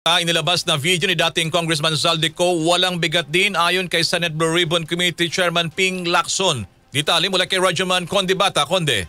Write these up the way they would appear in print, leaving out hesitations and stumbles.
Inilabas na video ni dating Congressman Zaldico walang bigat din ayon kay Senate Blue Ribbon Committee Chairman Ping Lacson. Detalye mula kay Rajuman Conde Bata. Conde.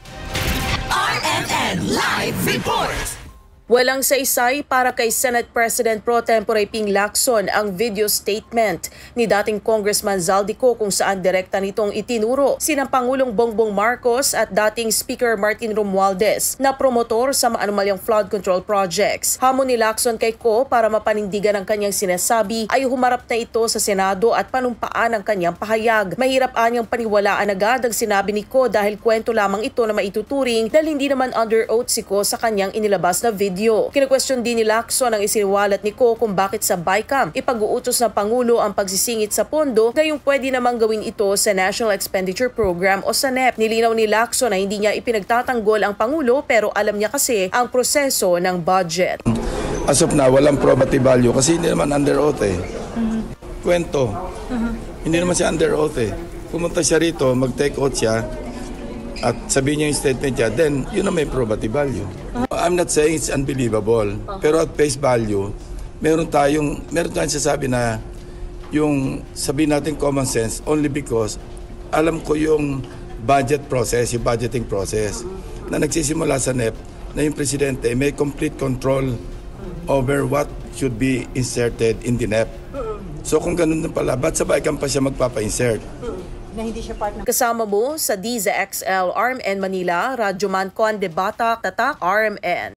RMN Live Report. Walang saysay para kay Senate President Pro Tempore Ping Lacson ang video statement ni dating Congressman Zaldico kung saan direkta nitong itinuro sina Pangulong Bongbong Marcos at dating Speaker Martin Romualdez na promotor sa maanumalyang flood control projects. Hamon ni Lacson kay Ko para mapanindigan ang kanyang sinasabi ay humarap na ito sa Senado at panumpaan ang kanyang pahayag. Mahirap anyang paniwalaan agad ang sinabi ni Ko dahil kwento lamang ito na maituturing dahil hindi naman under oath si Ko sa kanyang inilabas na video. Kina-question din ni Lacson ang isiniwalat ni Ko kung bakit sa BICAM ipag-uutos ng Pangulo ang pagsisingit sa pondo gayong pwede namang gawin ito sa National Expenditure Program o sa NEP. Nilinaw ni Lacson na hindi niya ipinagtatanggol ang Pangulo pero alam niya kasi ang proseso ng budget. As of now, walang probative value kasi hindi naman under oath eh. Kwento. Hindi naman siya under oath eh. Pumunta siya rito, mag-take oath siya at sabihin niya yung statement niya, then yun na may probative value. I'm not saying it's unbelievable, pero at face value, meron tayong sasabi na yung sabihin natin common sense only because alam ko yung budget process, yung budgeting process na nagsisimula sa NEP na yung presidente may complete control over what should be inserted in the NEP. So kung ganun na pala, ba't sa BICAM pa siya magpapa-insert? Na hindi siya partner. Kasama mo sa DZXL RMN Manila, Rajuman Conde Bata, Tatak RMN.